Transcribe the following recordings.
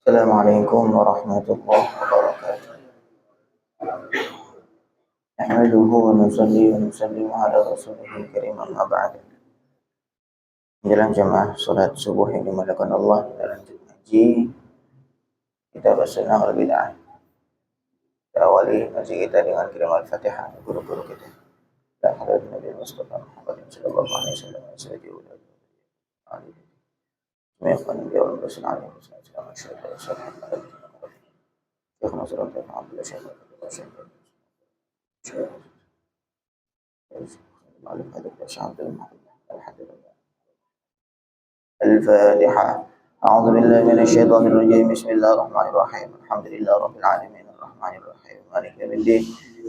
Assalamualaikum warahmatullahi wabarakatuh. Nahmaduhu wa nusalli wa nusallimu ala rasulihil karim amma ba'd. Menjelang jamaah salat subuh yang dimuliakan Allah, kita lanjut ngaji kitab as-sunnah wal bid'ah. Kita awali ngaji kita dengan kirim al-Fatihah guru-guru kita. La hadratin Nabi Mustafa Muhammad sallallahu alaihi wasallam wa sallam. Meyakinkan dia orang Rasul alaihi wasallam. Syekh Nasr bin Abdullah Syekh الفاتحة. أعوذ بالله من الشيطان الرجيم. بسم الله الرحمن الرحيم. الحمد لله رب العالمين الرحمن الرحيم مالك يوم الدين.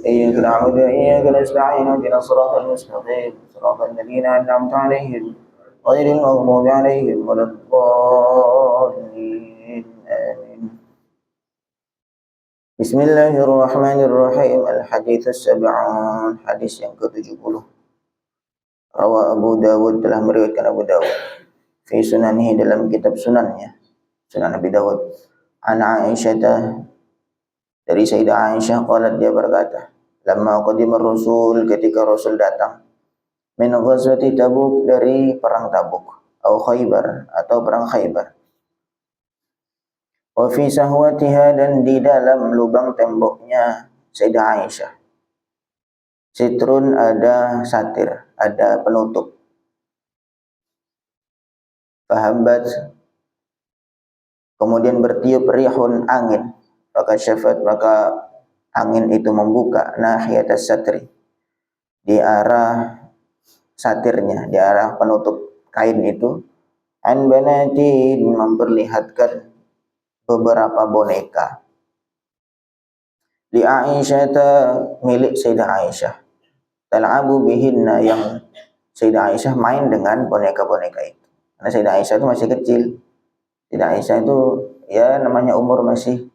إياك نعبد وإياك نستعين اهدنا الصراط المستقيم صراط الذين أنعمت عليهم غير المغضوب عليهم ولا الضالين آمين. Bismillahirrahmanirrahim. Al-hadits as-sab'un, hadis yang ke-70. Rawa Abu Dawud, telah meriwayatkan Abu Dawud fi sunanihi, dalam kitab sunannya, Sunan Abi Dawud, an Aisyah, dari Sayyidah Aisyah, qalat, dia berkata, lamma qadima Rasul, ketika Rasul datang, min ghazwati Tabuk, dari perang Tabuk, atau Khaybar, atau perang Khaybar. Wa fi sahwatiha, dan di dalam lubang temboknya Sayyidah Aisyah, sitrun, ada satir, ada penutup. Fahabbat, kemudian bertiup rihun, angin. Maka syafat, maka angin itu membuka nahiyatas satri, di arah satirnya, di arah penutup kain itu. An banatin, memperlihatkan beberapa boneka. Li Aisyah, milik Sayyidah Aisyah. Tal'abu bihinna, yang Sayyidah Aisyah main dengan boneka-boneka itu. Karena Sayyidah Aisyah itu masih kecil. Sayyidah Aisyah itu ya namanya umur masih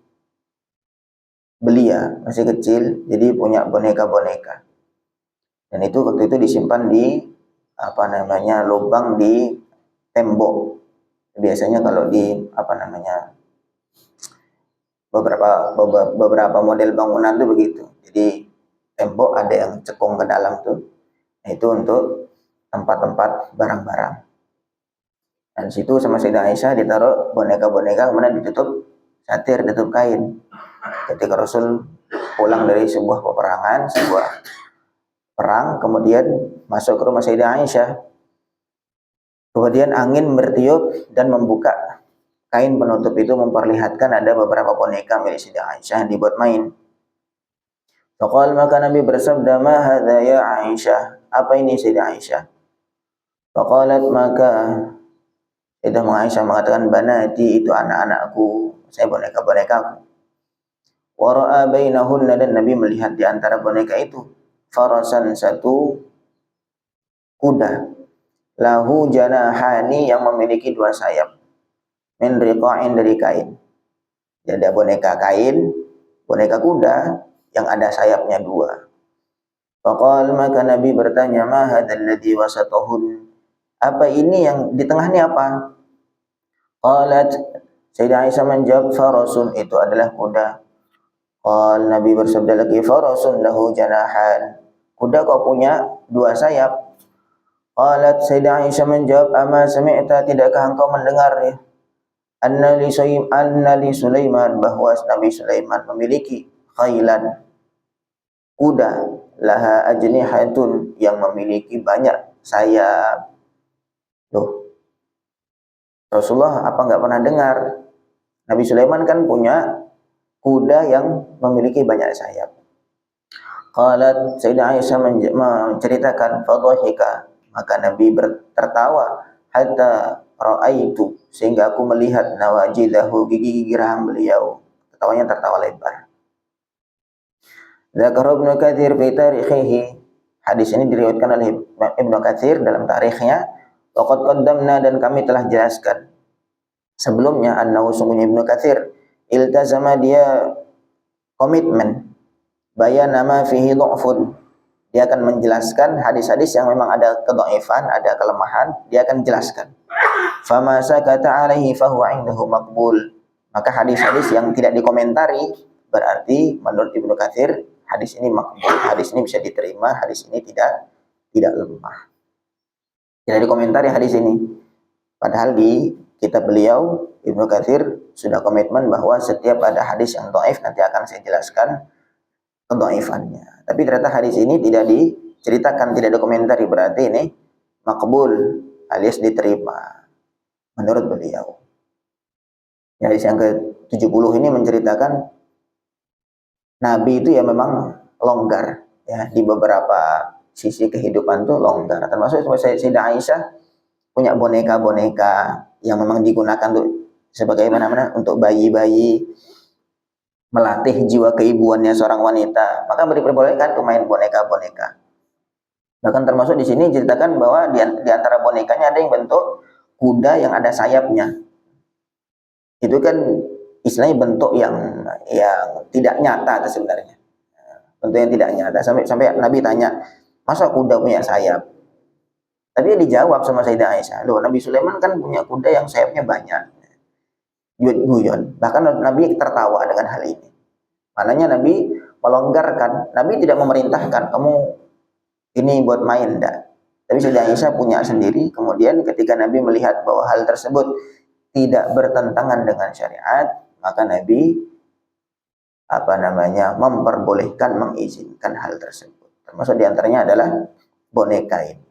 belia, masih kecil, jadi punya boneka-boneka. Dan itu waktu itu disimpan di lubang di tembok. Biasanya kalau di beberapa model bangunan tuh begitu. Jadi tembok ada yang cekung ke dalam tuh. Nah, itu untuk tempat-tempat barang-barang. Dan situ sama Sayyidah Aisyah ditaruh boneka-boneka, kemudian ditutup satir, ditutup kain. Ketika Rasul pulang dari sebuah peperangan, sebuah perang, kemudian masuk ke rumah Sayyidah Aisyah. Kemudian angin bertiup dan membuka kain penutup itu, memperlihatkan ada beberapa boneka milik Sayyidah Aisyah yang dibuat main. Faqal, maka Nabi bersabda, ma hadza ya Aisyah, apa ini Sayyidah Aisyah? Faqalat, maka Sayyidah Aisyah mengatakan, banati, itu anak-anakku, saya boneka-bonekaku. Wa ra'a bainahunna, dan Nabi melihat di antara boneka itu farasan, satu kuda, lahu janahani, yang memiliki dua sayap, min riqa'in, dari kain. Jadi ada boneka kain, boneka kuda yang ada sayapnya dua. Faqal, maka Nabi bertanya, ma hadzal ladzi wasatahun, apa ini yang di tengah ini apa? Qalat, Sayyidah Aisyah menjawab, farasun, itu adalah kuda. Qal, Nabi bersabda lagi, farasun lahu janahan, kuda kok punya dua sayap. Qalat, Sayyidah Aisyah menjawab, ama sami'ta, tidakkah engkau mendengar ya, anna li Sulaiman, bahwa Nabi Sulaiman memiliki khailan, kuda, laha ajnihatun, yang memiliki banyak sayap. Loh, Rasulullah apa enggak pernah dengar? Nabi Sulaiman kan punya kuda yang memiliki banyak sayap. Qalat, Sayyidah Aisyah menceritakan, fadhahika, maka Nabi tertawa, hatta ra'aitu, sehingga aku melihat nawajidahu, gigi-gigi rahang beliau. Tertawanya tertawa lebar. Dzakara Ibnu Katsir fi tarikhihi, hadis ini diriwayatkan oleh Ibnu Katsir dalam tarikhnya. Waqad qaddamna, dan kami telah jelaskan sebelumnya, annahu, sungguhnya Ibnu Katsir iltazama, dia komitmen, bayan nama fihi dhu'fun, dia akan menjelaskan hadis-hadis yang memang ada kedhaifan, ada kelemahan, dia akan jelaskan. Fama sakata alaihi fahuwa indahu maqbul, Maka hadis-hadis yang tidak dikomentari berarti menurut Ibnu Katsir hadis ini makbul, hadis ini bisa diterima, hadis ini tidak lemah. Tidak dikomentari hadis ini. Padahal di kitab beliau Ibnu Katsir sudah komitmen bahwa setiap ada hadis yang dhaif nanti akan saya jelaskan kedhaifannya. Tapi ternyata hadis ini tidak diceritakan, tidak dikomentari, berarti ini makbul alias diterima menurut beliau. Hadis yang ke-70 ini menceritakan Nabi itu ya memang longgar ya, di beberapa sisi kehidupan tuh longgar. Termasuk Sayyidah Aisyah punya boneka-boneka yang memang digunakan tuh sebagai mana-mana untuk bayi-bayi, melatih jiwa keibuannya seorang wanita. Maka diperbolehkan tuh main boneka-boneka. Bahkan termasuk di sini ceritakan bahwa di antara bonekanya ada yang bentuk kuda yang ada sayapnya. Itu kan istilahnya bentuk yang tidak nyata sebenarnya. Bentuk yang tidak nyata. Sampai Nabi tanya, masa kuda punya sayap? Tapi dijawab sama Sayyidah Aisyah, loh Nabi Sulaiman kan punya kuda yang sayapnya banyak. Guyon. Bahkan Nabi tertawa dengan hal ini. Maknanya Nabi melonggarkan. Nabi tidak memerintahkan kamu ini buat main, enggak. Tapi Sayyidah Aisyah punya sendiri. Kemudian ketika Nabi melihat bahwa hal tersebut tidak bertentangan dengan syariat, maka Nabi memperbolehkan, mengizinkan hal tersebut. Termasuk diantaranya adalah boneka ini.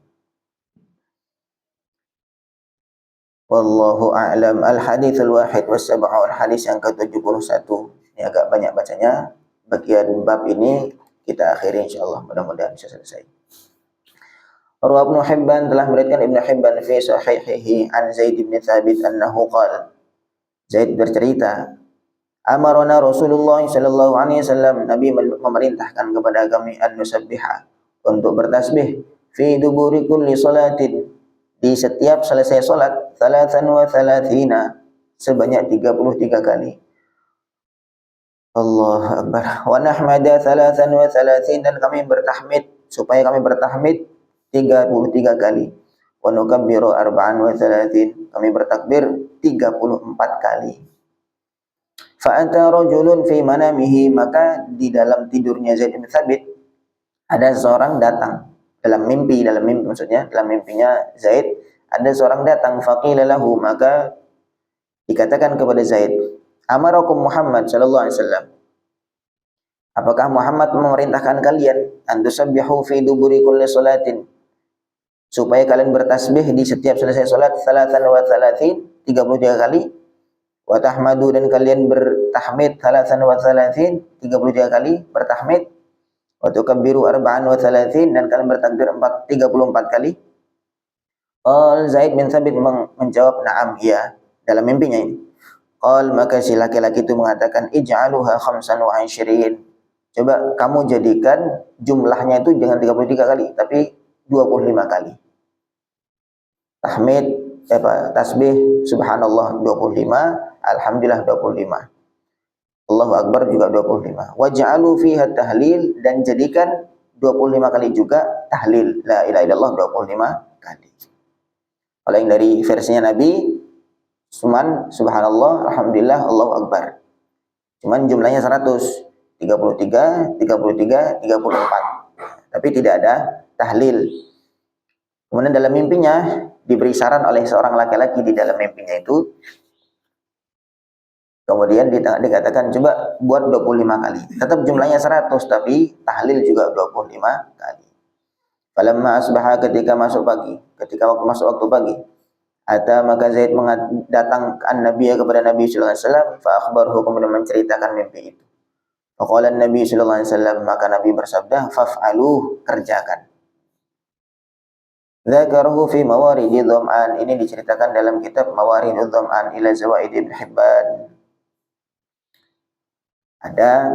Wallahu a'lam. Al-haditsul wahid was-sab'un, hadis yang ke-71. Ini agak banyak bacanya. Bagian bab ini kita akhiri insyaallah, mudah-mudahan bisa selesai. Rawi Ibnu Hibban telah meriwayatkan Ibnu Hibban fi sahihihi an Zaid bin Thabit annahu qala. Zaid bercerita, amarona Rasulullah sallallahu alaihi wasallam, Nabi memerintahkan kepada kami an nusabbiha, untuk bertasbih fi duburi kulli salatin, di setiap selesai salat, 33 sebanyak 33 kali. Allahu akbar. Wa nahmada 33, dan kami bertahmid, supaya kami bertahmid 33 kali. Wa nukabbiru 34, kami bertakbir 34 kali. Fa anta rajulun fi manamihi, maka di dalam tidurnya Zaid bin Thabit ada seorang datang, dalam mimpi maksudnya, dalam mimpinya Zaid ada seorang datang. Faqila lahu, maka dikatakan kepada Zaid, amarakum Muhammad sallallahu alaihi wasallam, apakah Muhammad memerintahkan kalian antusabbihu fi duburi kulli salatin, supaya kalian bertasbih di setiap selesai salat 33 kali, wa tahmadu, dan kalian bertahmid 33 kali bertahmid, wa tukabbiru 34, dan kalian bertakbir 34 kali. Zaid bin Thabit menjawab, na'am, iya, dalam mimpinya ini. Maka si laki-laki itu mengatakan, ij'aluha 25, coba kamu jadikan jumlahnya itu jangan 33 kali, tapi 25 kali. Tahmid, tasbih, subhanallah 25, alhamdulillah 25, Allahu akbar juga 25. Waj'alu fiha tahlil, dan jadikan 25 kali juga tahlil, la ilaha illallah 25 kali. Kalau yang dari versinya Nabi, cuman subhanallah, alhamdulillah, Allahu akbar. Cuman jumlahnya 100, 33, 34. Tapi tidak ada tahlil. Kemudian dalam mimpinya diberi saran oleh seorang laki-laki di dalam mimpinya itu. Kemudian dikatakan coba buat 25 kali. Tetap jumlahnya 100, tapi tahlil juga 25 kali. Falamma asbaha, ketika waktu masuk waktu pagi, maka Zaid datang an-Nabiy kepada Nabi sallallahu alaihi wasallam, fa akhbarahu, kemudian menceritakan mimpi itu. Faqala Nabi sallallahu alaihi wasallam, maka Nabi bersabda, faf'aluh, kerjakan. Dzakarahu fi Mawarididh Dham'an, ini diceritakan dalam kitab Mawarididh Dham'an ila Zawaid Ibn Hibban. Ada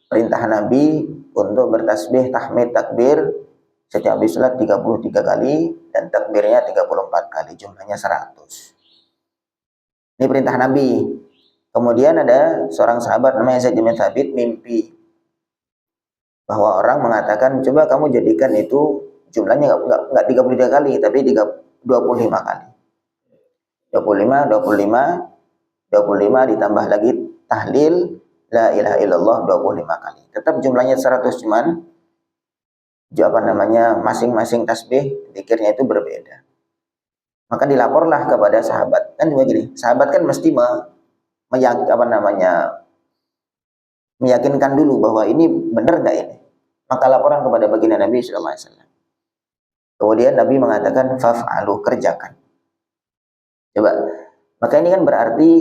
perintah Nabi untuk bertasbih, tahmid, takbir setiap habis salat 33 kali, dan takbirnya 34 kali, jumlahnya 100. Ini perintah Nabi. Kemudian ada seorang sahabat namanya Zaid bin Thabit mimpi bahwa orang mengatakan, coba kamu jadikan itu jumlahnya enggak 33 kali, tapi 25 kali. 25, 25 ditambah lagi tahlil la ilaha illallah 25 kali. Tetap jumlahnya 100, cuman masing-masing tasbih zikirnya itu berbeda. Maka dilaporlah kepada sahabat. Kan juga gini, sahabat kan mesti meyakinkan dulu bahwa ini benar enggak ini. Maka laporan kepada baginda Nabi sallallahu alaihi wasallam. Kemudian Nabi mengatakan faf'alu, kerjakan. Coba. Maka ini kan berarti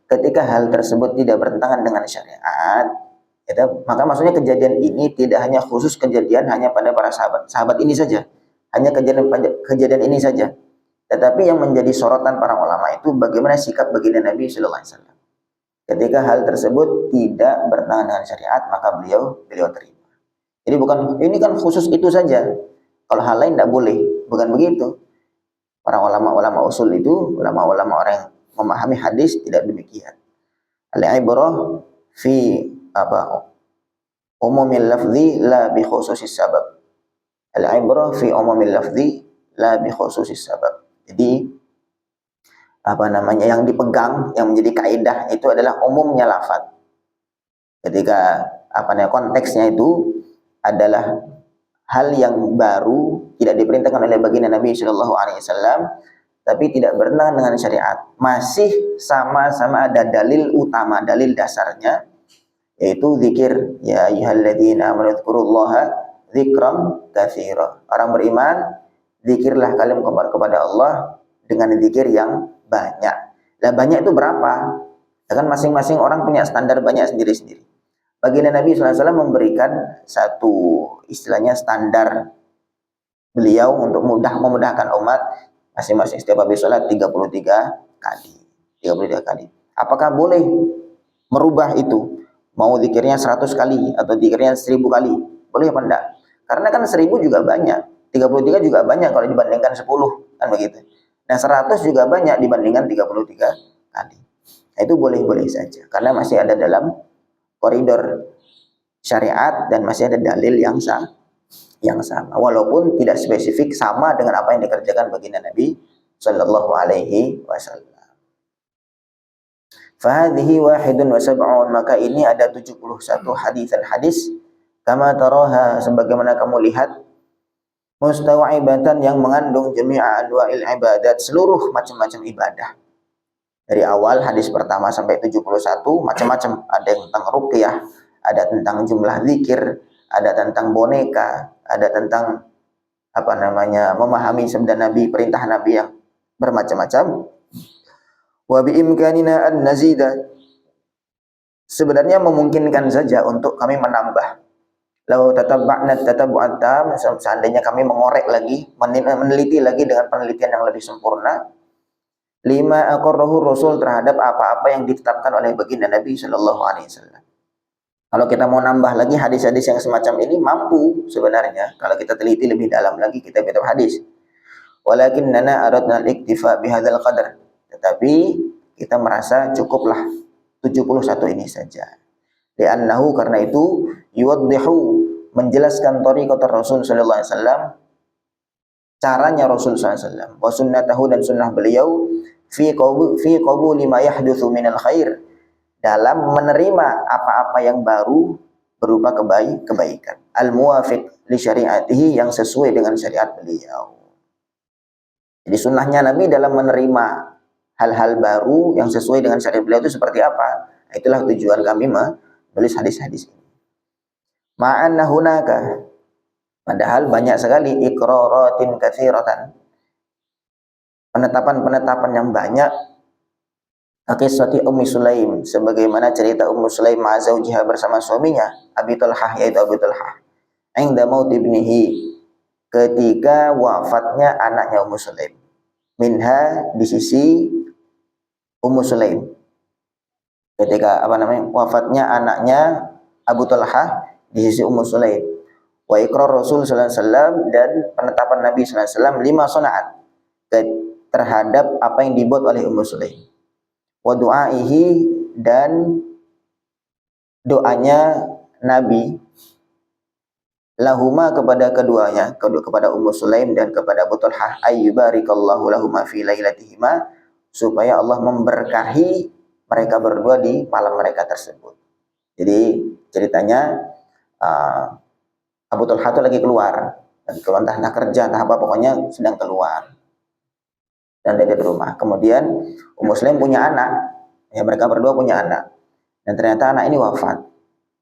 ketika hal tersebut tidak bertentangan dengan syariat, maka maksudnya kejadian ini tidak hanya khusus kejadian hanya pada para sahabat ini saja, hanya kejadian ini saja. Tetapi yang menjadi sorotan para ulama itu bagaimana sikap baginda Nabi sallallahu alaihi wasallam. Ketika hal tersebut tidak bertentangan dengan syariat, maka beliau terima. Jadi bukan ini kan khusus itu saja. Kalau hal lain tidak boleh, bukan begitu. Para ulama-ulama usul itu, ulama-ulama orang yang memahami hadis tidak demikian. Al-ibrah fi umumil lafzi la bi khususis sabab. Al-ibrah fi umumil lafzi la bi khususis sabab. Jadi yang dipegang, yang menjadi kaidah itu adalah umumnya lafaz. Ketika konteksnya itu adalah hal yang baru, tidak diperintahkan oleh baginda Nabi Shallallahu Alaihi Wasallam, tapi tidak bertentangan dengan syariat, masih sama-sama ada dalil utama, dalil dasarnya, yaitu zikir, ya ayyuhalladzina amanu dzkurullaha dzikran katsira. Orang beriman, zikirlah kalian kepada Allah dengan zikir yang banyak. Nah, banyak itu berapa? Ya kan masing-masing orang punya standar banyak sendiri-sendiri. Baginda Nabi SAW memberikan satu istilahnya standar beliau untuk memudahkan umat, masing-masing setiap habis sholat 33 kali. 33 kali. Apakah boleh merubah itu? Mau zikirnya 100 kali atau zikirnya 1000 kali? Boleh apa enggak? Karena kan 1000 juga banyak, 33 juga banyak kalau dibandingkan 10, kan begitu. Nah 100 juga banyak dibandingkan 33 kali. Nah, itu boleh-boleh saja karena masih ada dalam koridor syariat dan masih ada dalil yang sama, walaupun tidak spesifik sama dengan apa yang dikerjakan baginda Nabi sallallahu alaihi wasallam. Fahadhihi wahidun wa sab'un, maka ini ada 71 hadis kama taraha, sebagaimana kamu lihat, mustaw'ibatan, yang mengandung jami'a anwa'il ibadat, seluruh macam-macam ibadah. Dari awal hadis pertama sampai 71 macam-macam, ada yang tentang ruqyah, ada tentang jumlah zikir, ada tentang boneka, ada tentang memahami sabda Nabi, perintah Nabi yang bermacam-macam. Wa bi imkanina an nazida, sebenarnya memungkinkan saja untuk kami menambah. Lau tatabba'na tatabbu'at tam, seandainya kami mengorek lagi, meneliti lagi dengan penelitian yang lebih sempurna, lima aqarrahu Rasul, terhadap apa-apa yang ditetapkan oleh baginda Nabi sallallahu alaihi wasallam. Kalau kita mau nambah lagi hadis-hadis yang semacam ini, mampu sebenarnya. Kalau kita teliti lebih dalam lagi kitab-kitab hadis. Walakinnana aradna al-iktifa bihadzal qadar. Tetapi kita merasa cukuplah 71 ini saja. Li'annahu, karena itu, yuwaddihu, menjelaskan thariqat Rasul sallallahu alaihi wasallam, caranya Rasul sallallahu alaihi wasallam, wa sunnatahu, dan sunnah beliau, fi qabuli ma yahdutsu minal khair, dalam menerima apa-apa yang baru berupa kebaikan, al-muwafiq li syariatihi, yang sesuai dengan syariat beliau. Jadi sunnahnya Nabi dalam menerima hal-hal baru yang sesuai dengan syariat beliau itu seperti apa? Itulah tujuan kami menulis hadis-hadis ini. Ma'anna hunaka, padahal banyak sekali iqraratin katsiratan, penetapan-penetapan yang banyak, kisah Ummi Sulaim, sebagaimana cerita Ummu Sulaim ma'azaujiha, bersama suaminya Abi Talhah, yaitu Abi Talhah, inda maut ibnihi, ketika wafatnya anaknya Ummu Sulaim, minha, di sisi Ummu Sulaim, ketika wafatnya anaknya Abu Talhah di sisi Ummu Sulaim, wa iqrar Rasul sallallahu alaihi wasallam, dan penetapan Nabi sallallahu alaihi wasallam, lima sona'at, terhadap apa yang dibuat oleh Ummu Sulaim, wa du'aihi, dan doanya Nabi, lahuma, kepada keduanya, kepada Ummu Sulaim dan kepada Abu Talhah, ayyubarikallahu lahuma fi lailatihima, supaya Allah memberkahi mereka berdua di malam mereka tersebut. Jadi ceritanya Abu Talha itu lagi keluar entah kerja entah apa, pokoknya sedang keluar dan dari rumah. Kemudian Muslim punya anak, ya mereka berdua punya anak, dan ternyata anak ini wafat,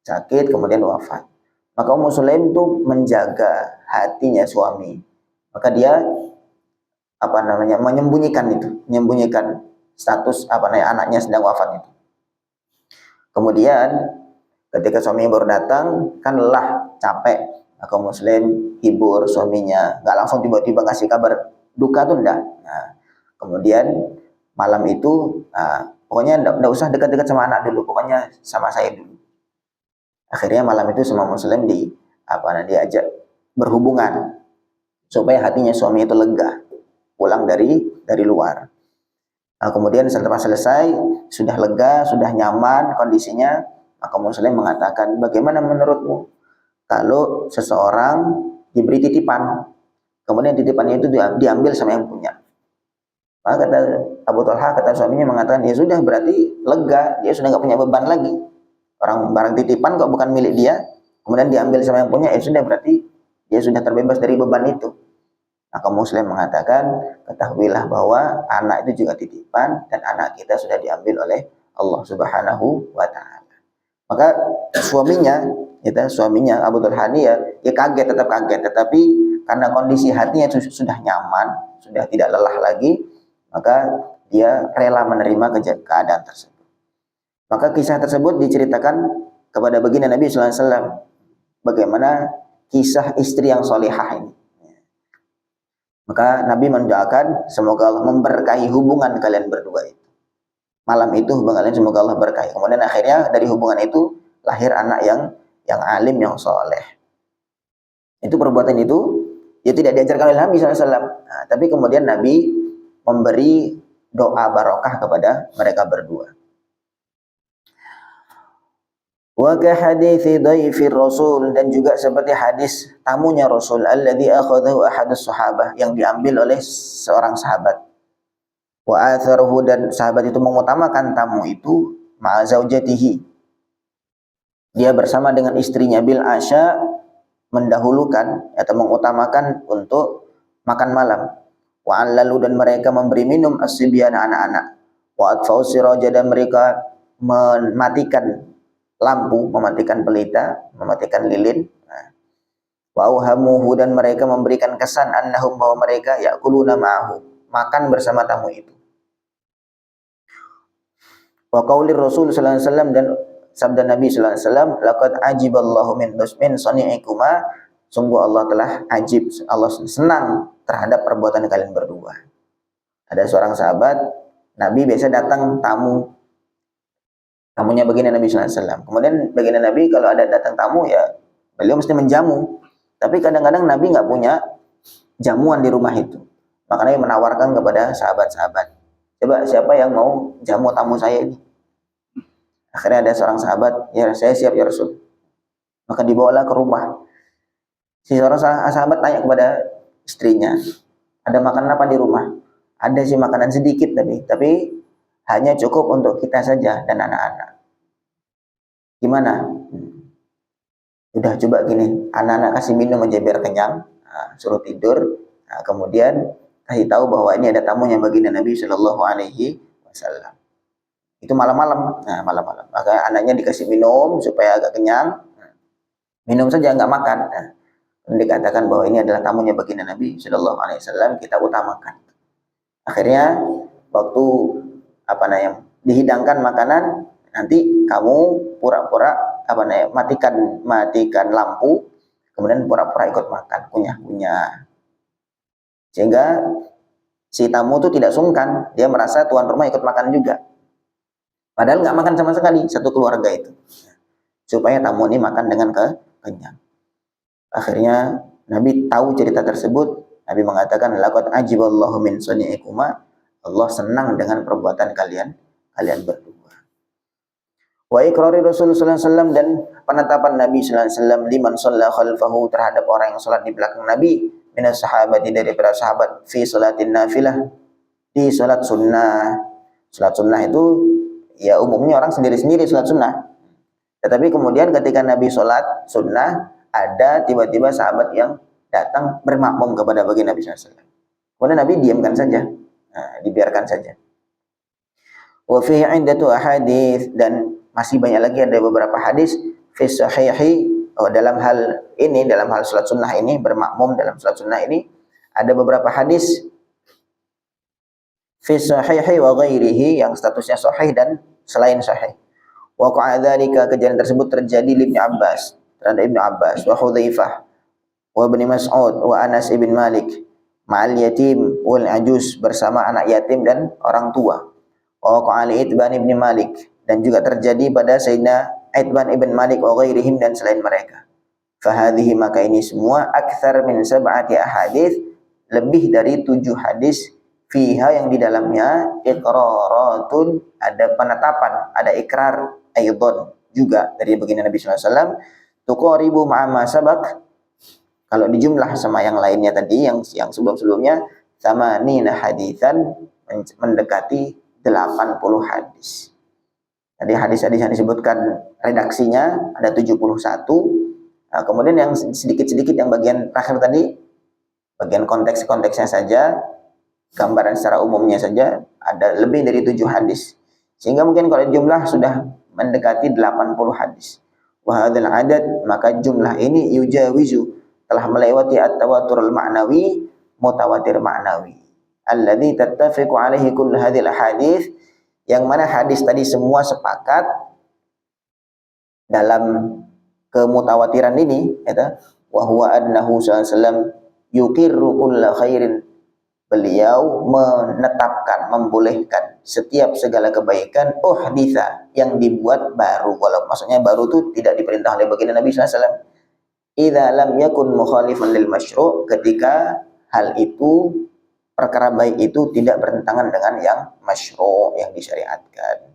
sakit kemudian wafat. Maka Muslim itu menjaga hatinya suami, maka dia menyembunyikan status anaknya sedang wafat itu. Kemudian ketika suaminya baru datang, kan lelah, capek, maka Muslim hibur suaminya, nggak langsung tiba-tiba ngasih kabar duka tuh enggak. Nah, kemudian malam itu, pokoknya enggak usah dekat-dekat sama anak dulu, pokoknya sama saya dulu. Akhirnya malam itu semua Muslim diajak berhubungan supaya hatinya suami itu lega, pulang dari luar. Nah, kemudian setelah selesai, sudah lega, sudah nyaman kondisinya, maka Muslim mengatakan, bagaimana menurutmu kalau seseorang diberi titipan, kemudian titipannya itu diambil sama yang punya? Maka kata Abu Talha, kata suaminya mengatakan, ya sudah, berarti lega, dia sudah nggak punya beban lagi. Orang barang titipan kok bukan milik dia, kemudian diambil sama yang punya, ya sudah, berarti dia sudah terbebas dari beban itu. Maka Muslim mengatakan, ketahuilah bahwa anak itu juga titipan, dan anak kita sudah diambil oleh Allah Subhanahu wa Ta'ala. Maka suaminya Abu Talha ya kaget, tetap kaget, tetapi karena kondisi hatinya sudah nyaman, sudah tidak lelah lagi, maka dia rela menerima keadaan tersebut. Maka kisah tersebut diceritakan kepada baginda Nabi sallallahu alaihi wasallam, bagaimana kisah istri yang solihah ini. Maka Nabi mendoakan semoga Allah memberkahi hubungan kalian berdua itu. Malam itu hubungan kalian semoga Allah berkahi. Kemudian akhirnya dari hubungan itu lahir anak yang alim, yang soleh. Itu perbuatan itu ya tidak diajarkan oleh Nabi SAW. Nah, tapi kemudian Nabi memberi doa barokah kepada mereka berdua. Wa ka hadithi dhaifir Rasul, dan juga seperti hadis tamunya Rasul alladzi akhadahu ahadus sahabah, yang diambil oleh seorang sahabat. Wa atharuhu, dan sahabat itu mengutamakan tamu itu ma'a zaujatihi, dia bersama dengan istrinya, bil asya, mendahulukan atau mengutamakan untuk makan malam. Wa allalu, dan mereka memberi minum as-sibyan, anak-anak. Wa atfa'u siraja, dan mereka mematikan lampu, mematikan pelita, mematikan lilin. Wa auhamuhu, dan mereka memberikan kesan annahum, bahwa mereka ya'kuluna ma'ahu, makan bersama tamu itu. Wa qaulir Rasul sallallahu alaihi wasallam, dan sabda Nabi sallallahu alaihi wasallam, laqad ajiballahu min sani'ikuma, sungguh Allah telah ajib, Allah senang terhadap perbuatan kalian berdua. Ada seorang sahabat, Nabi biasa datang tamunya baginda Nabi sallallahu alaihi wasallam. Kemudian baginda Nabi kalau ada datang tamu, ya beliau mesti menjamu. Tapi kadang-kadang Nabi nggak punya jamuan di rumah itu. Makanya menawarkan kepada sahabat-sahabat, coba siapa yang mau jamu tamu saya ini? Akhirnya ada seorang sahabat, ya saya siap ya Rasul. Maka dibawalah ke rumah. Si seorang sahabat tanya kepada istrinya, ada makanan apa di rumah? Ada sih makanan sedikit tapi hanya cukup untuk kita saja dan anak-anak. Gimana? Udah, coba gini, anak-anak kasih minum aja biar kenyang, suruh tidur, kemudian kasih tahu bahwa ini ada tamunya baginda Nabi Shallallahu Alaihi Wasallam. Itu malam-malam, malam-malam. Maka anaknya dikasih minum supaya agak kenyang, minum saja nggak makan. Dikatakan bahwa ini adalah tamunya baginda Nabi Shallallahu Alaihi Wasallam, kita utamakan. Akhirnya waktu dihidangkan makanan, nanti kamu pura-pura matikan lampu, kemudian pura-pura ikut makan, kunyah-kunyah, sehingga si tamu itu tidak sungkan, dia merasa tuan rumah ikut makan juga, padahal nggak makan sama sekali satu keluarga itu, supaya tamu ini makan dengan kenyang. Akhirnya Nabi tahu cerita tersebut, Nabi mengatakan, laqad ajiballahu min sani'ikuma, Allah senang dengan perbuatan kalian berdua. Wa iqrari Rasul sallallahu alaihi wasallam, dan penetapan Nabi sallallahu alaihi wasallam liman shalla khalfahu, terhadap orang yang salat di belakang Nabi, minas sahabati, dari para sahabat, fi salatin nafilah, di salat sunnah. Salat sunnah itu ya umumnya orang sendiri-sendiri sholat sunnah. Tetapi kemudian ketika Nabi sholat sunnah, ada tiba-tiba sahabat yang datang bermakmum kepada baginda Nabi SAW. Kemudian Nabi diamkan saja, dibiarkan saja. Wa fihi 'iddatu ahadits, dan masih banyak lagi ada beberapa hadis fi sahihi, dalam hal ini, dalam hal salat sunnah ini, bermakmum dalam salat sunnah ini, ada beberapa hadis fi sahihi wa ghairihi yang statusnya sahih dan selain sahih. Wa qa'adzalika, kejadian tersebut terjadi li Ibnu Abbas, terhadap Ibnu Abbas, wa Hudzaifah, wa Ibnu Mas'ud, wa Anas ibn Malik, ma'al yatim wal ajuz, bersama anak yatim dan orang tua. Wa qa'ali Itban ibn Malik, dan juga terjadi pada Sayyidina Itban ibn Malik wa ghairihim, dan selain mereka. Fahadhihi, maka ini semua aktsar min sab'ati ahadits, lebih dari 7 hadis, fiha, yang di dalamnya iqraratun, ada penetapan, ada ikrar, aidon, juga dari baginda Nabi sallallahu alaihi wasallam, tuqaribu ma'ama sabaq, kalau dijumlah sama yang lainnya tadi, yang sebelum-sebelumnya, sama nina haditsan, mendekati 80 hadis. Jadi hadis-hadis yang disebutkan redaksinya ada 71. Nah, kemudian yang sedikit-sedikit yang bagian terakhir tadi, bagian konteks-konteksnya saja, gambaran secara umumnya saja, ada lebih dari 7 hadis. Sehingga mungkin kalau jumlah sudah mendekati 80 hadis. Wa hadzal adad, maka jumlah ini yujawizu, telah melewati at-tawatur al-ma'nawi, mutawatir ma'nawi. Alladzi tattafiqu alaihi kullu hadhil hadis, yang mana hadis tadi semua sepakat dalam kemutawatiran ini, ya, wa huwa annahu sallallahu alaihi wasallam yuqirru kulla khairin, beliau menetapkan, membolehkan setiap segala kebaikan, uhditha, yang dibuat baru. Kalau maksudnya baru itu tidak diperintah oleh baginda Nabi sallallahu alaihi wasallam. Idza lam yakun mukhalifan lil masyru', ketika hal itu, perkara baik itu tidak bertentangan dengan yang masyru', yang disyariatkan.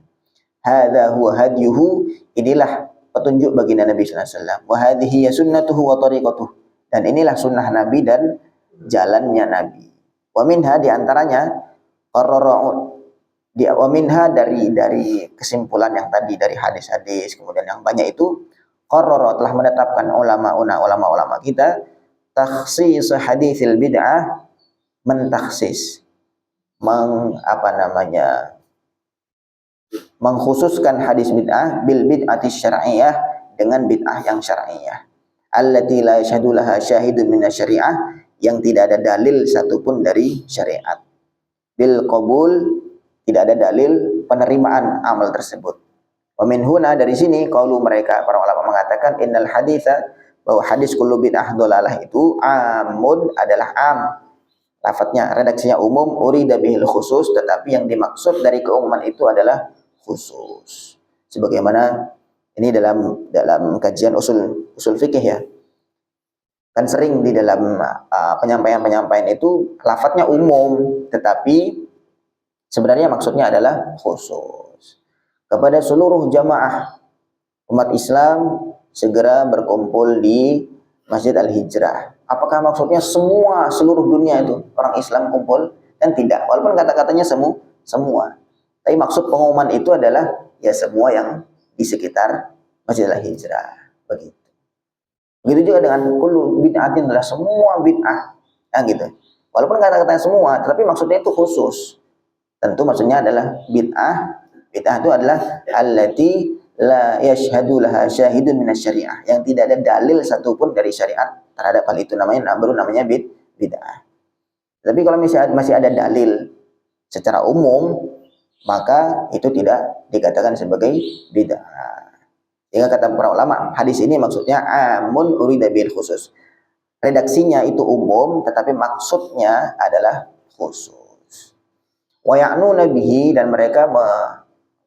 Hadza huwa hadyuhu, inilah petunjuk baginda Nabi sallallahu alaihi wasallam. Wa hadhihi sunnatuhu wa tariqatuhu, dan inilah sunnah Nabi dan jalannya Nabi. Wa minha, di antaranya, wa minha, dari kesimpulan yang tadi dari hadis-hadis kemudian yang banyak itu, qarrara, telah menetapkan ulama kita, takhsis haditsil bid'ah, mentaksis, mengkhususkan hadis bid'ah, bil bid'ati syar'iyyah, dengan bid'ah yang syar'iyyah, allati la yashhadu laha syahidun min syariah, yang tidak ada dalil satupun dari syariat, bil qabul, tidak ada dalil penerimaan amal tersebut. Wa min huna, dari sini, qaulu mereka, para ulama mengatakan, innal haditsa, bahwa hadis kullu bid'ah dhalalah itu amun, adalah am, lafadznya, redaksinya umum, urida bihil khusus, tetapi yang dimaksud dari keumuman itu adalah khusus. Sebagaimana ini dalam kajian usul fikih, ya. Kan sering di dalam penyampaian itu lafadznya umum, tetapi sebenarnya maksudnya adalah khusus. Kepada seluruh jamaah umat Islam, segera berkumpul di Masjid Al-Hijrah. Apakah maksudnya seluruh dunia itu orang Islam kumpul? Dan tidak, walaupun kata-katanya semua. Tapi maksud pengumuman itu adalah ya semua yang di sekitar Masjid Al-Hijrah. Begitu. Begitu juga dengan kullu bid'atin, adalah semua bid'ah. Nah, gitu. Walaupun kata-katanya semua, tapi maksudnya itu khusus. Tentu maksudnya adalah bid'ah. Bid'ah itu adalah allati la yashhadu laha syahidun minas syariah, yang tidak ada dalil satupun dari syariat terhadap hal itu, baru namanya bid'ah. Tapi kalau misalnya masih ada dalil secara umum, maka itu tidak dikatakan sebagai bid'ah. Sehingga kata para ulama, hadis ini maksudnya amun urida bil khusus. Redaksinya itu umum, tetapi maksudnya adalah khusus. Wa ya'nuna bihi, dan mereka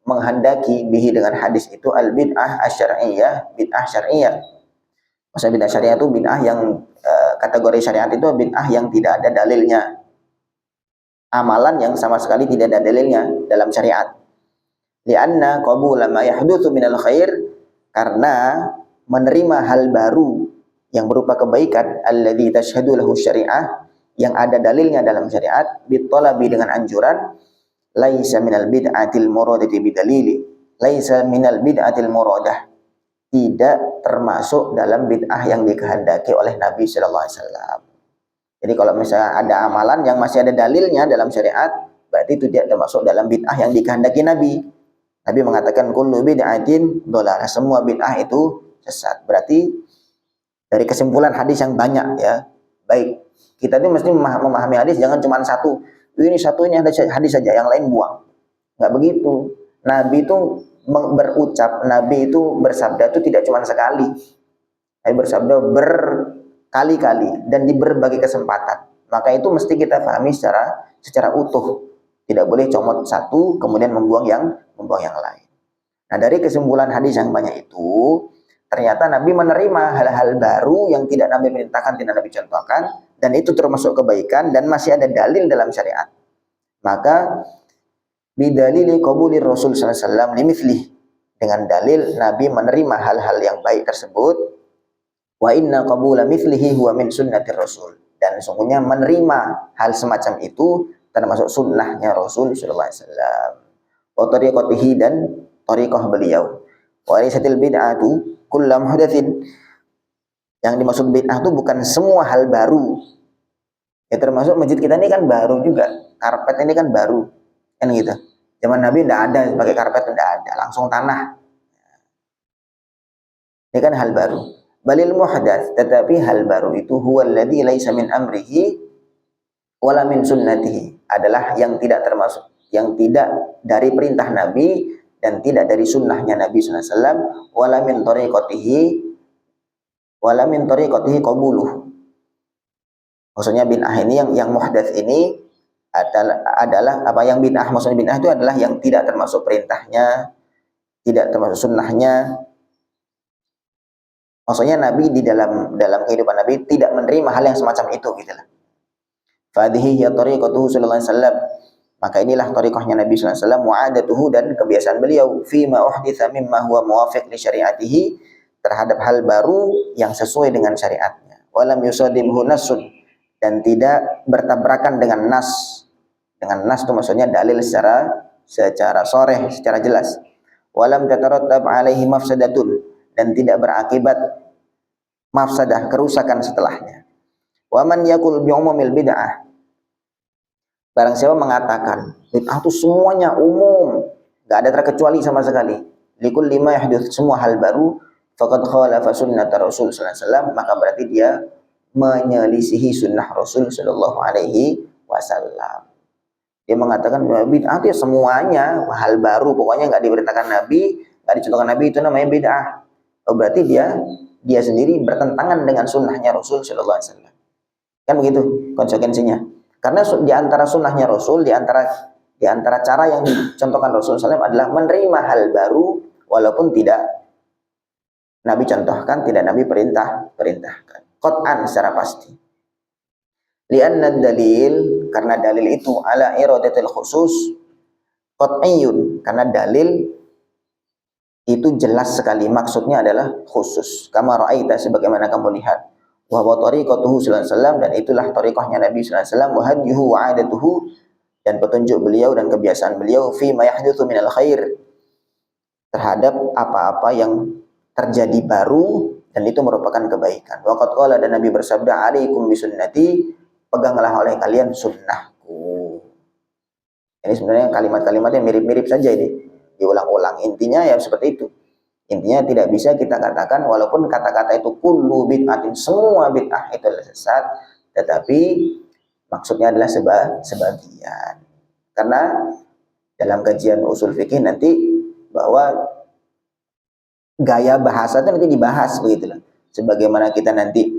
menghendaki bihi, dengan hadis itu, al bid'ah asyar'iyyah, bid'ah syar'iyyah. Maksudnya bid'ah syariah itu bid'ah yang kategori syariat itu bid'ah yang tidak ada dalilnya, amalan yang sama sekali tidak ada dalilnya dalam syariat. Li'anna qabula ma yahdutsu minal khair, karena menerima hal baru yang berupa kebaikan, alladzi tashhadu lahu syariah, yang ada dalilnya dalam syariat, bitolabi, dengan anjuran, laisa minal bid'atil muradati bidalili, laisa minal bid'atil muradah, tidak termasuk dalam bid'ah yang dikehendaki oleh Nabi sallallahu alaihi wasallam. Jadi kalau misalnya ada amalan yang masih ada dalilnya dalam syariat, berarti itu tidak termasuk dalam bid'ah yang dikehendaki Nabi. Nabi mengatakan kullu bid'atin dhalalah, semua bid'ah itu sesat. Berarti dari kesimpulan hadis yang banyak ya, baik kita itu mesti memahami hadis, jangan cuma satu. Ini satu, ini ada hadis saja, yang lain buang. Nggak begitu. Nabi itu berucap, Nabi itu bersabda itu tidak cuma sekali. Nabi bersabda berkali-kali dan di berbagai kesempatan. Maka itu mesti kita pahami secara utuh. Tidak boleh comot satu kemudian membuang yang lain. Nah, dari kesimpulan hadis yang banyak itu, ternyata Nabi menerima hal-hal baru yang tidak Nabi perintahkan, tidak Nabi contohkan, dan itu termasuk kebaikan dan masih ada dalil dalam syariat. Maka bidalili qabulir Rasul sallallahu alaihi wasallam limithli, dengan dalil Nabi menerima hal-hal yang baik tersebut. Wa inna qabula mithlihi huwa min sunnatir Rasul, dan sesungguhnya menerima hal semacam itu termasuk sunnahnya Rasul sallallahu alaihi wasallam. Wa tariqatihi, dan tariqah beliau. Wa laysatil bid'atu kullu muhdatsin, yang dimaksud bid'ah itu bukan semua hal baru. Ya termasuk masjid kita ini kan baru juga, karpet ini kan baru, kan gitu. Zaman Nabi tidak ada pakai karpet, tidak ada, langsung tanah. Ini kan hal baru. Balil muhdats, tetapi hal baru itu huwal ladzi laisa min amrihi wala min sunnatihi, adalah yang tidak termasuk, yang tidak dari perintah Nabi dan tidak dari sunnahnya Nabi sallallahu alaihi wasallam, wala min tariqatihi qabuluh. Maksudnya bid'ah ini yang muhdats ini adalah apa yang bid'ah, maksudnya bid'ah itu adalah yang tidak termasuk perintahnya, tidak termasuk sunnahnya. Maksudnya Nabi di dalam kehidupan Nabi tidak menerima hal yang semacam itu gitu lah. Fadhihi hiya tariqatuhu sallallahu alaihi wasallam, maka inilah tariqahnya Nabi sallallahu alaihi wasallam, mu'adatuhu, dan kebiasaan beliau, fi ma uhditsa mimma huwa muwafiq li syari'atihi, terhadap hal baru yang sesuai dengan syariatnya. Walam yusadimhu nassun, dan tidak bertabrakan dengan nas. Dengan nas itu maksudnya dalil secara sharih, secara jelas. Walam tatarattab alaihi mafsadatun, dan tidak berakibat mafsadah, kerusakan setelahnya. Waman yaqul bi umumil bid'ah, barang siapa mengatakan bid'ah itu semuanya umum, enggak ada terkecuali sama sekali, likul lima yahdits, semua hal baru, faqad khalafa sunnat Rasul sallallahu alaihi wasallam, maka berarti dia menyelisihi sunnah Rasul sallallahu alaihi wasallam. Dia mengatakan bid'ah itu semuanya hal baru, pokoknya enggak diperintahkan Nabi, enggak dicontohkan Nabi, itu namanya bid'ah. Oh, berarti dia sendiri bertentangan dengan sunnahnya Rasul sallallahu alaihi wasallam. Kan begitu konsekuensinya. Karena di antara sunnahnya Rasul, di antara cara yang dicontohkan Rasul SAW adalah menerima hal baru walaupun tidak Nabi contohkan, tidak Nabi perintahkan. Qat'an, secara pasti. Lianna dalil, karena dalil itu ala iradatil khusus qat'iyyun, karena dalil itu jelas sekali, maksudnya adalah khusus. Kama ra'aita, sebagaimana kamu lihat. Wa tariqatuhu sallallahu alaihi wasallam, dan itulah tariqahnya Nabi sallallahu alaihi wasallam, wa hadyuhu wa 'adatuhu, dan petunjuk beliau dan kebiasaan beliau, fi ma yahdutsu minal khair, terhadap apa-apa yang terjadi baru dan itu merupakan kebaikan. Wa qad qala, dan Nabi bersabda, alaikum bisunnati, peganglah oleh kalian sunnahku. Ini sebenarnya kalimat-kalimat yang mirip-mirip saja ini, diulang-ulang. Intinya ya seperti itu. Intinya tidak bisa kita katakan, walaupun kata-kata itu kullu bid'atin, semua bid'ah itu adalah sesat, tetapi maksudnya adalah sebagian. Karena dalam kajian usul fikih nanti bahwa gaya bahasa itu nanti dibahas begitulah. Sebagaimana kita nanti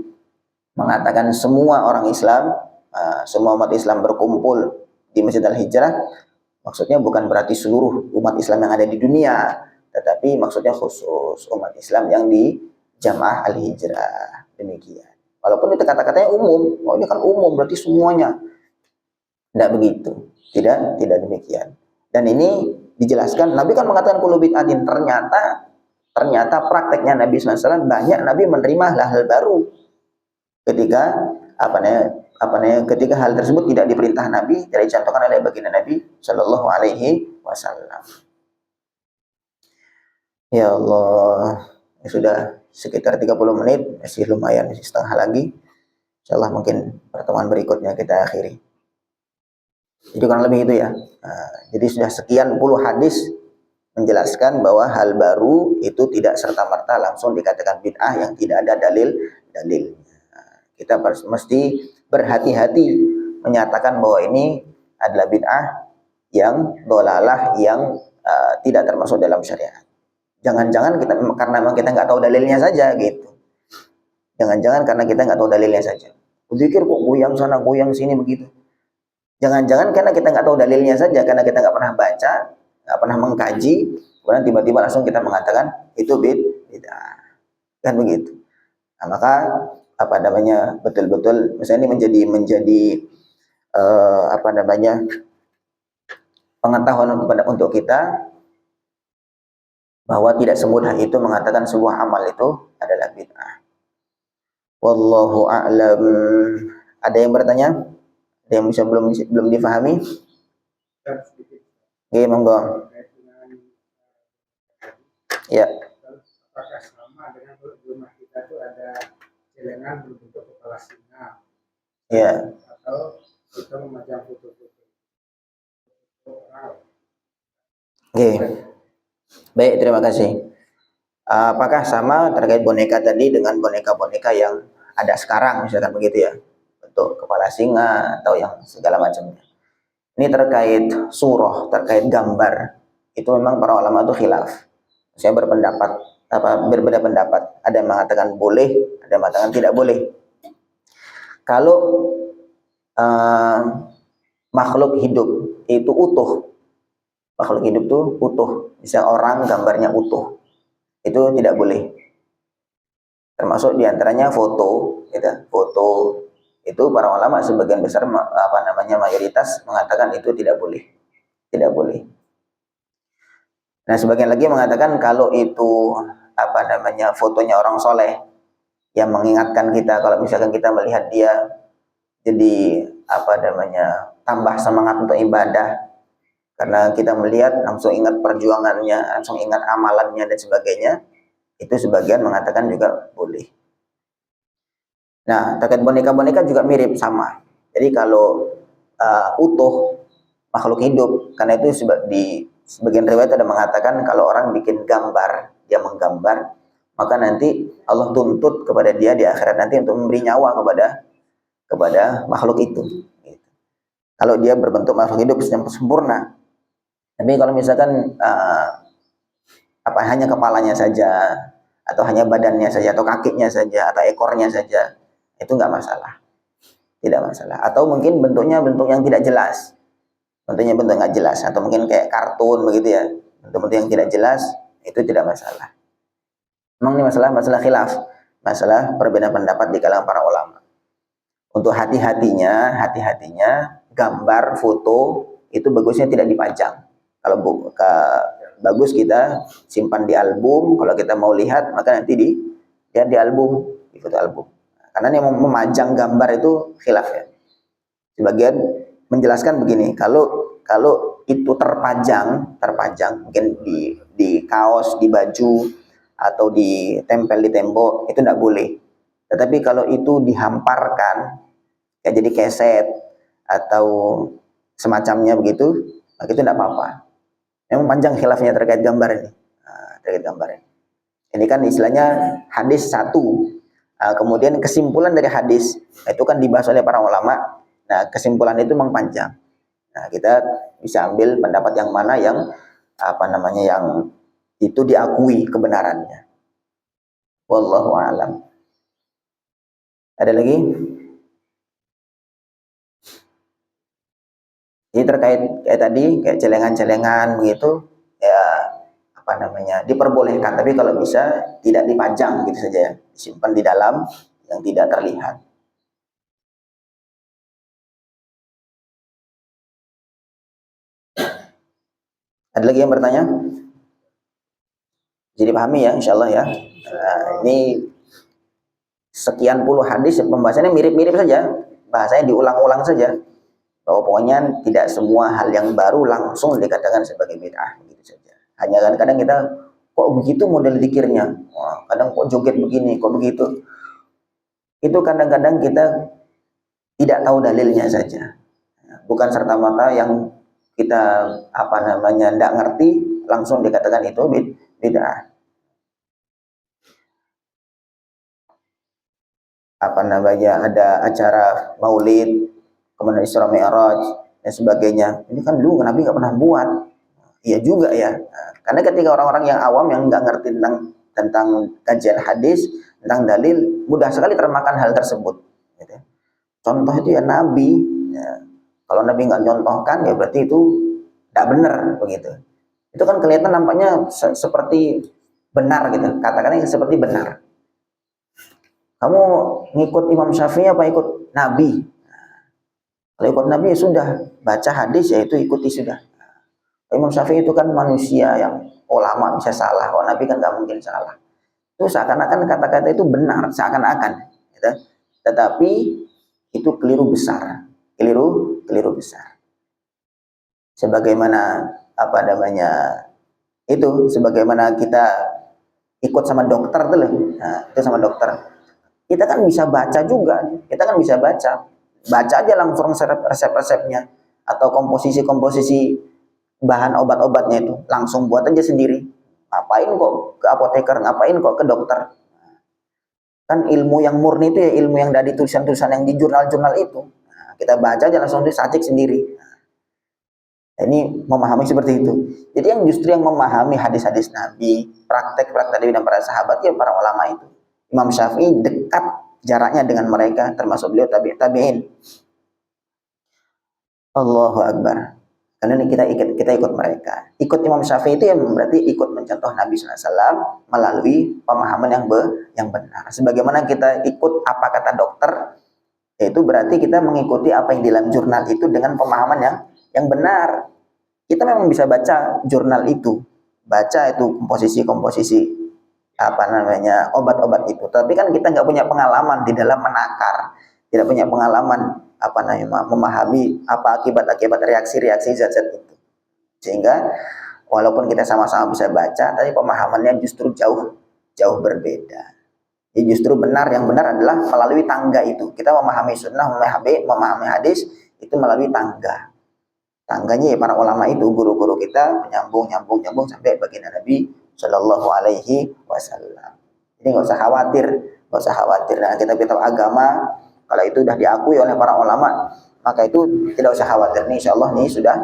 mengatakan semua orang Islam, semua umat Islam berkumpul di Masjid Al-Hijrah, maksudnya bukan berarti seluruh umat Islam yang ada di dunia, tetapi maksudnya khusus umat Islam yang di Jamaah Al-Hijrah, demikian. Walaupun itu kata-katanya umum, oh ini kan umum berarti semuanya. Tidak begitu, tidak demikian. Dan ini dijelaskan, Nabi kan mengatakan kullu bid'atin, ternyata prakteknya Nabi SAW banyak Nabi menerima hal-hal baru ketika ketika hal tersebut tidak diperintah Nabi, tidak dicontohkan oleh baginda Nabi Shallallahu Alaihi Wasallam. Ya Allah, ya sudah sekitar 30 menit, masih lumayan, masih setengah lagi. Insyaallah mungkin pertemuan berikutnya kita akhiri. Jadi kurang lebih itu ya. Jadi sudah sekian puluh hadis menjelaskan bahwa hal baru itu tidak serta-merta langsung dikatakan bid'ah yang tidak ada dalil. Kita mesti berhati-hati menyatakan bahwa ini adalah bid'ah yang dolalah yang tidak termasuk dalam syariat. Jangan-jangan kita karena memang kita nggak tahu dalilnya saja gitu. Jangan-jangan karena kita nggak tahu dalilnya saja. Zikir kok goyang sana goyang sini begitu. Jangan-jangan karena kita nggak tahu dalilnya saja, karena kita nggak pernah baca, nggak pernah mengkaji, kemudian tiba-tiba langsung kita mengatakan itu bid'ah. Kan begitu. Nah, maka betul-betul misalnya ini menjadi pengetahuan untuk kita bahwa tidak semudah itu mengatakan sebuah amal itu adalah bid'ah. Wallahu a'lam. Ada yang bertanya? Ada yang belum difahami? Oke, monggo. Ya. Apakah sama dengan rumah kita itu ada celengan berbentuk kepala singa? Ya. Atau kita memajang foto-foto orang? Oke. Baik, terima kasih. Apakah sama terkait boneka tadi dengan boneka-boneka yang ada sekarang, misalkan begitu ya, bentuk kepala singa atau yang segala macamnya. Ini terkait surah, terkait gambar, itu memang para ulama itu khilaf. Saya berbeda pendapat. Ada yang mengatakan boleh, ada yang mengatakan tidak boleh. Kalau makhluk hidup itu utuh, makhluk hidup itu utuh, misalnya orang gambarnya utuh, itu tidak boleh. Termasuk diantaranya foto, gitu. Foto itu para ulama sebagian besar mayoritas mengatakan itu tidak boleh, tidak boleh. Nah sebagian lagi mengatakan kalau itu fotonya orang soleh yang mengingatkan kita kalau misalkan kita melihat dia jadi tambah semangat untuk ibadah karena kita melihat langsung ingat perjuangannya, langsung ingat amalannya dan sebagainya. Itu sebagian mengatakan juga boleh. Nah, terkait boneka-boneka juga mirip sama. Jadi kalau utuh makhluk hidup, karena itu di sebagian riwayat ada mengatakan kalau orang bikin gambar, dia menggambar, maka nanti Allah tuntut kepada dia di akhirat nanti untuk memberi nyawa kepada makhluk itu. Kalau dia berbentuk makhluk hidup yang sempurna. Tapi kalau misalkan hanya kepalanya saja, atau hanya badannya saja, atau kakinya saja, atau ekornya saja, itu nggak masalah, tidak masalah. Atau mungkin bentuknya bentuk yang tidak jelas, bentuknya bentuk nggak jelas, atau mungkin kayak kartun begitu ya, bentuk-bentuk yang tidak jelas, itu tidak masalah. Memang ini masalah khilaf, masalah perbedaan pendapat di kalangan para ulama. Untuk hati-hatinya gambar, foto itu bagusnya tidak dipajang. Kalau bagus kita simpan di album, kalau kita mau lihat maka nanti lihat di album, di foto album. Karena yang memajang gambar itu khilaf ya. Sebagian menjelaskan begini, kalau itu terpajang mungkin di kaos, di baju atau ditempel di tembok itu tidak boleh. Tetapi kalau itu dihamparkan kayak jadi keset atau semacamnya begitu, maka itu tidak apa-apa. Memang panjang khilafnya terkait gambar ini. Terkait gambar ini. Ini kan istilahnya hadis satu. Kemudian kesimpulan dari hadis itu kan dibahas oleh para ulama. Nah, kesimpulan itu memang panjang. Nah, kita bisa ambil pendapat yang mana yang yang itu diakui kebenarannya. Wallahu a'lam. Ada lagi? Jadi terkait kayak tadi kayak celengan-celengan begitu ya diperbolehkan, tapi kalau bisa tidak dipajang gitu saja ya, disimpan di dalam yang tidak terlihat. Ada lagi yang bertanya? Jadi pahami ya insyaallah ya. Ini sekian puluh hadis pembahasannya mirip-mirip saja. bahasanya diulang-ulang saja. Bahwa pokoknya tidak semua hal yang baru langsung dikatakan sebagai bid'ah gitu saja. Hanya kadang-kadang kita kok begitu model zikirnya, wah, kadang kok joget begini, kok begitu. Itu kadang-kadang kita tidak tahu dalilnya saja. Bukan serta-merta yang kita tidak ngerti langsung dikatakan itu bid'ah. Ada acara Maulid, kemudian Isra Mi'raj dan sebagainya. Ini kan dulu Nabi nggak pernah buat. Iya juga ya. Nah, karena ketika orang-orang yang awam yang nggak ngerti tentang kajian hadis, tentang dalil, mudah sekali termakan hal tersebut. Gitu. Contoh itu ya Nabi. Ya. Kalau Nabi nggak contohkan, ya berarti itu tidak benar begitu. Itu kan kelihatan nampaknya seperti benar gitu. Katakannya seperti benar. Kamu ngikut Imam Syafi'i apa ikut Nabi? Kalau ikut Nabi ya sudah, baca hadis ya itu ikuti sudah. Imam Syafi'i itu kan manusia yang ulama bisa salah, kalau Nabi kan nggak mungkin salah. Itu seakan-akan kata-kata itu benar, seakan-akan. Gitu. Tetapi itu keliru besar, keliru besar. Sebagaimana sebagaimana kita ikut sama dokter tuh loh. Nah, itu sama dokter. Kita kan bisa baca juga, kita kan bisa baca aja langsung resep-resepnya atau komposisi bahan obat-obatnya itu langsung buat aja sendiri. Ngapain kok ke apoteker, ngapain kok ke dokter? Kan ilmu yang murni itu ya ilmu yang dari tulisan-tulisan yang di jurnal-jurnal itu. Nah, kita baca aja langsung disacik sendiri. Nah, ini memahami seperti itu. Jadi yang memahami hadis-hadis Nabi, praktek-praktek Nabi dan para sahabat ya para ulama itu. Imam Syafi'i dekat jaraknya dengan mereka, termasuk beliau tabi'in. Allahu Akbar. Karena ini kita ikut mereka. Ikut Imam Syafi'i itu yang berarti ikut mencontoh Nabi SAW melalui pemahaman yang benar. Sebagaimana kita ikut apa kata dokter, yaitu berarti kita mengikuti apa yang di dalam jurnal itu dengan pemahaman yang benar. Kita memang bisa baca jurnal itu, baca itu komposisi obat-obat itu. Tapi kan kita nggak punya pengalaman di dalam menakar, tidak punya pengalaman memahami apa akibat-akibat reaksi-reaksi zat-zat itu. Sehingga walaupun kita sama-sama bisa baca, tapi pemahamannya justru jauh berbeda. Jadi justru yang benar adalah melalui tangga itu. Kita memahami sunnah, memahami hadis itu melalui tangga. Tangganya ya para ulama itu, guru-guru kita menyambung sampai baginda Nabi Shallallahu Alaihi Wasallam. Jadi nggak usah khawatir. Nah, kita tahu agama kalau itu sudah diakui oleh para ulama, maka itu tidak usah khawatir. Nih, insya Allah nih sudah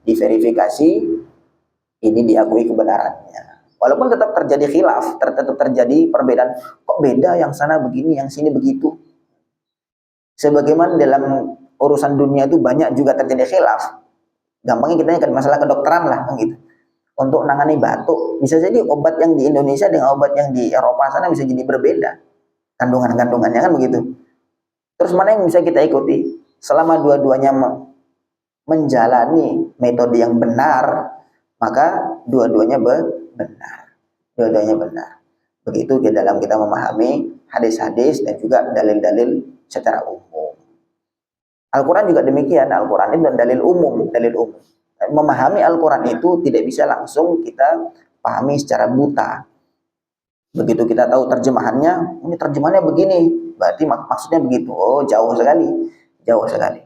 diverifikasi, ini diakui kebenarannya. Walaupun tetap terjadi khilaf, tetap terjadi perbedaan. Kok beda yang sana begini, yang sini begitu. Sebagaimana dalam urusan dunia itu banyak juga terjadi khilaf. Gampangnya kita kan masalah kedokteran lah, gitu. Untuk menangani batuk, bisa jadi obat yang di Indonesia dengan obat yang di Eropa sana bisa jadi berbeda. Kandungannya kan begitu. Terus mana yang bisa kita ikuti? Selama dua-duanya menjalani metode yang benar, maka dua-duanya benar. Begitu dalam kita memahami hadis-hadis dan juga dalil-dalil secara umum. Al-Quran juga demikian. Al-Quran itu dalil umum. Memahami Al-Quran itu tidak bisa langsung kita pahami secara buta. Begitu kita tahu terjemahannya, ini terjemahannya begini, berarti maksudnya begitu. Oh, jauh sekali.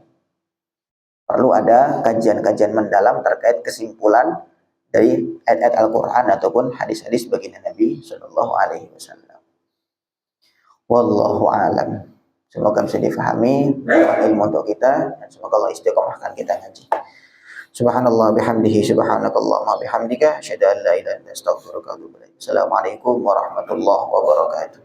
Perlu ada kajian-kajian mendalam terkait kesimpulan dari ayat-ayat Al-Quran ataupun hadis-hadis baginda Nabi Shallallahu Alaihi Wasallam. Wallahu a'lam. Semoga bisa difahami ilmu untuk kita dan semoga Allah istiqomahkan kita ngaji. Subhanallah bihamdihi subhanakallahumma bihamdika asyhadu an la ilaha illa anta astaghfiruka wa atubu ilaik. Assalamualaikum warahmatullahi wabarakatuh.